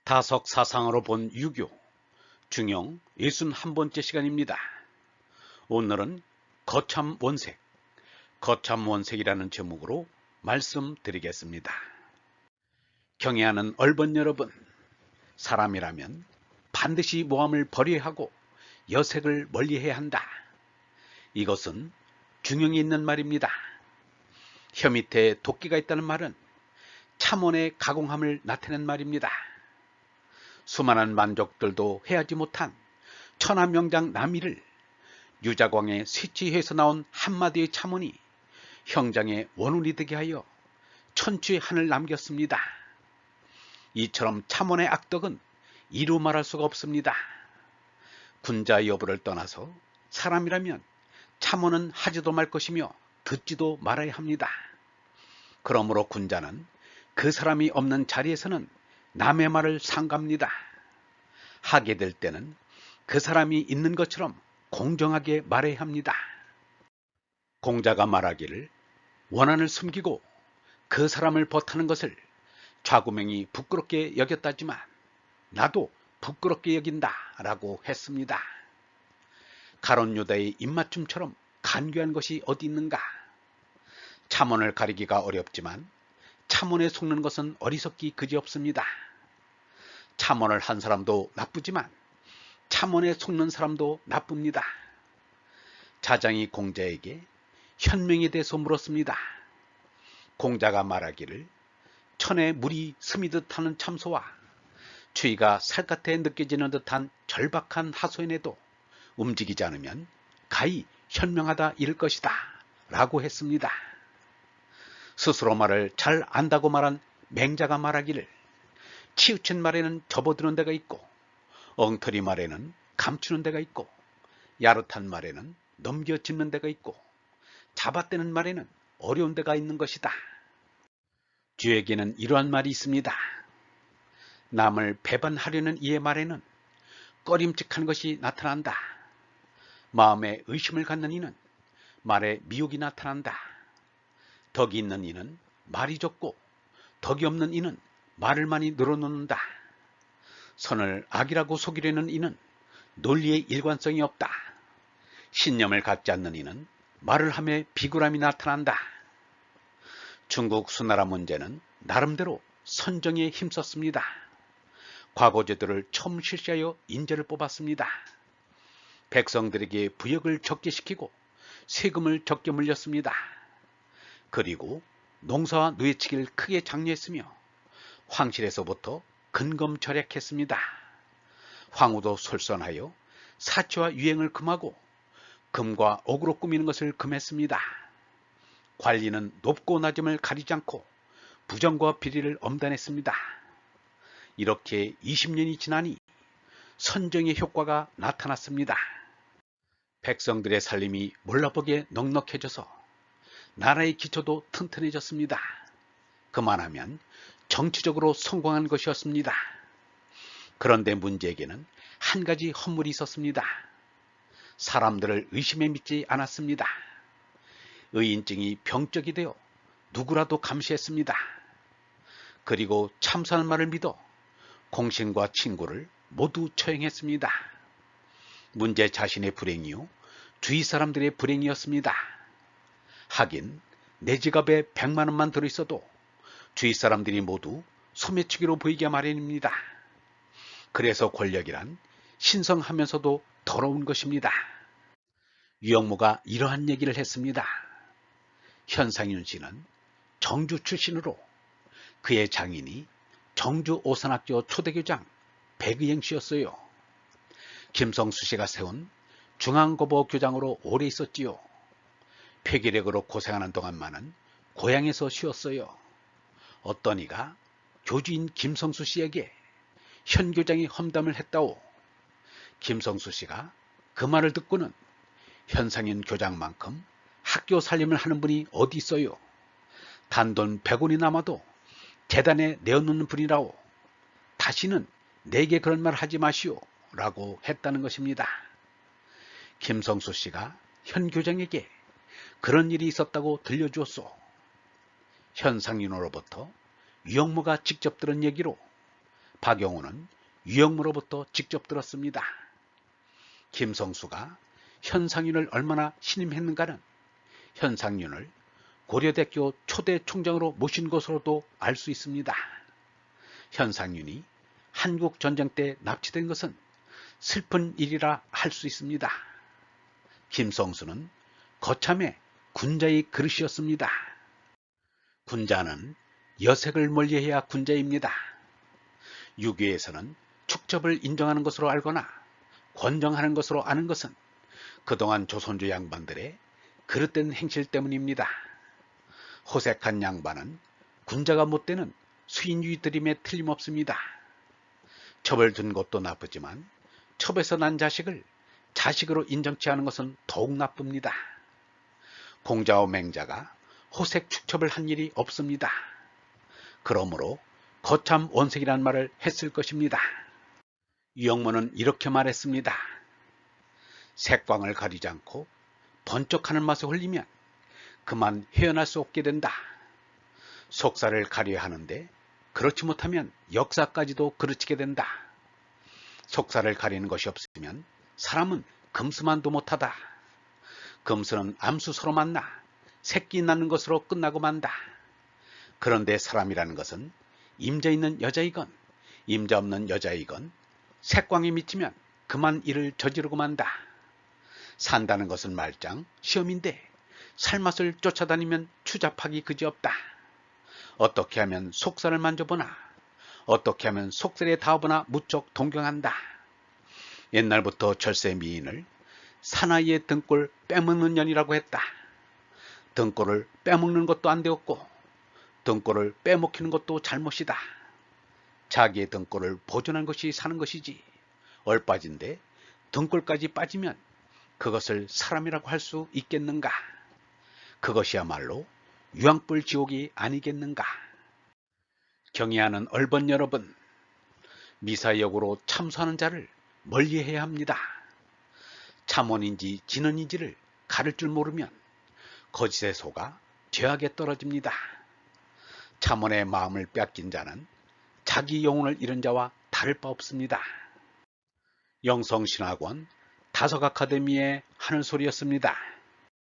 다석 사상으로 본 유교, 중용 61번째 시간입니다. 오늘은 거참원색, 거참원색이라는 제목으로 말씀드리겠습니다. 경애하는 얼번 여러분, 사람이라면 반드시 모함을 버려야 하고 여색을 멀리해야 한다. 이것은 중용이 있는 말입니다. 혀 밑에 도끼가 있다는 말은 참원의 가공함을 나타낸 말입니다. 수많은 만족들도 해하지 못한 천하명장 남이를 유자광의 쇠치해에서 나온 한마디의 참원이 형장의 원운이 되게 하여 천추의 한을 남겼습니다. 이처럼 참원의 악덕은 이루 말할 수가 없습니다. 군자 여부를 떠나서 사람이라면 참원은 하지도 말 것이며 듣지도 말아야 합니다. 그러므로 군자는 그 사람이 없는 자리에서는 남의 말을 삼갑니다. 하게 될 때는 그 사람이 있는 것처럼 공정하게 말해야 합니다. 공자가 말하기를 원한을 숨기고 그 사람을 버타는 것을 좌구명이 부끄럽게 여겼다지만 나도 부끄럽게 여긴다 라고 했습니다. 가론유다의 입맞춤처럼 간교한 것이 어디 있는가. 참원을 가리기가 어렵지만 참원에 속는 것은 어리석기 그지없습니다. 참원을 한 사람도 나쁘지만 참원에 속는 사람도 나쁩니다. 자장이 공자에게 현명에 대해서 물었습니다. 공자가 말하기를 천에 물이 스미듯 하는 참소와 추위가 살갗에 느껴지는 듯한 절박한 하소연에도 움직이지 않으면 가히 현명하다 이를 것이다 라고 했습니다. 스스로 말을 잘 안다고 말한 맹자가 말하기를 치우친 말에는 접어드는 데가 있고 엉터리 말에는 감추는 데가 있고 야릇한 말에는 넘겨짚는 데가 있고 잡아떼는 말에는 어려운 데가 있는 것이다. 쥐에게는 이러한 말이 있습니다. 남을 배반하려는 이의 말에는 꺼림칙한 것이 나타난다. 마음에 의심을 갖는 이는 말에 미혹이 나타난다. 덕이 있는 이는 말이 적고 덕이 없는 이는 말을 많이 늘어놓는다. 선을 악이라고 속이려는 이는 논리의 일관성이 없다. 신념을 갖지 않는 이는 말을 함에 비굴함이 나타난다. 중국 수나라 문제는 나름대로 선정에 힘썼습니다. 과거제도를 처음 실시하여 인재를 뽑았습니다. 백성들에게 부역을 적게 시키고 세금을 적게 물렸습니다. 그리고 농사와 누에치기를 크게 장려했으며 황실에서부터 근검절약했습니다. 황후도 솔선하여 사치와 유행을 금하고 금과 옥으로 꾸미는 것을 금했습니다. 관리는 높고 낮음을 가리지 않고 부정과 비리를 엄단했습니다. 이렇게 20년이 지나니 선정의 효과가 나타났습니다. 백성들의 살림이 몰라보게 넉넉해져서 나라의 기초도 튼튼해졌습니다. 그만하면 정치적으로 성공한 것이었습니다. 그런데 문제에게는 한 가지 헛물이 있었습니다. 사람들을 의심에 믿지 않았습니다. 의인증이 병적이 되어 누구라도 감시했습니다. 그리고 참선한 말을 믿어 공신과 친구를 모두 처형했습니다. 문제 자신의 불행이요 주위 사람들의 불행이었습니다. 하긴 내 지갑에 100만 원만 들어있어도 주위 사람들이 모두 소매치기로 보이게 마련입니다. 그래서 권력이란 신성하면서도 더러운 것입니다. 유영모가 이러한 얘기를 했습니다. 현상윤 씨는 정주 출신으로 그의 장인이 정주 오산학교 초대교장 백의행 씨였어요. 김성수 씨가 세운 중앙고보 교장으로 오래 있었지요. 폐기력으로 고생하는 동안만은 고향에서 쉬었어요. 어떤 이가 교주인 김성수 씨에게 현 교장이 험담을 했다오. 김성수 씨가 그 말을 듣고는 현상인 교장만큼 학교 살림을 하는 분이 어디 있어요. 단돈 100원이 남아도 재단에 내어놓는 분이라오. 다시는 내게 그런 말 하지 마시오 라고 했다는 것입니다. 김성수 씨가 현 교장에게 그런 일이 있었다고 들려주었소. 현상인으로부터 유영모가 직접 들은 얘기로 박영호는 유영무로부터 직접 들었습니다. 김성수가 현상윤을 얼마나 신임했는가는 현상윤을 고려대학교 초대 총장으로 모신 것으로도 알 수 있습니다. 현상윤이 한국전쟁 때 납치된 것은 슬픈 일이라 할 수 있습니다. 김성수는 거참의 군자의 그릇이었습니다. 군자는 여색을 멀리해야 군자입니다. 유교에서는 축첩을 인정하는 것으로 알거나 권정하는 것으로 아는 것은 그동안 조선조 양반들의 그릇된 행실 때문입니다. 호색한 양반은 군자가 못되는 수인주의들임에 틀림없습니다. 첩을 둔 것도 나쁘지만 첩에서 난 자식을 자식으로 인정치 않은 것은 더욱 나쁩니다. 공자와 맹자가 호색 축첩을 한 일이 없습니다. 그러므로 거참 원색이란 말을 했을 것입니다. 유영모는 이렇게 말했습니다. 색광을 가리지 않고 번쩍하는 맛에 홀리면 그만 헤어날 수 없게 된다. 속살을 가려야 하는데 그렇지 못하면 역사까지도 그르치게 된다. 속살을 가리는 것이 없으면 사람은 금수만도 못하다. 금수는 암수 서로 만나 새끼 낳는 것으로 끝나고 만다. 그런데 사람이라는 것은 임자 있는 여자이건 임자 없는 여자이건 색광이 미치면 그만 일을 저지르고 만다. 산다는 것은 말짱 시험인데 살맛을 쫓아다니면 추잡하기 그지없다. 어떻게 하면 속살을 만져보나 어떻게 하면 속살에 닿아보나 무척 동경한다. 옛날부터 절세 미인을 사나이의 등골 빼먹는 년이라고 했다. 등골을 빼먹는 것도 안 되었고 등골을 빼먹히는 것도 잘못이다. 자기의 등골을 보존한 것이 사는 것이지 얼빠진데 등골까지 빠지면 그것을 사람이라고 할 수 있겠는가? 그것이야말로 유황불 지옥이 아니겠는가? 경애하는 얼번 여러분, 미사역으로 참수하는 자를 멀리해야 합니다. 참원인지 진언인지를 가를 줄 모르면 거짓에 속아 죄악에 떨어집니다. 참원의 마음을 뺏긴 자는 자기 영혼을 잃은 자와 다를 바 없습니다. 영성신학원 다석아카데미의 하늘소리였습니다.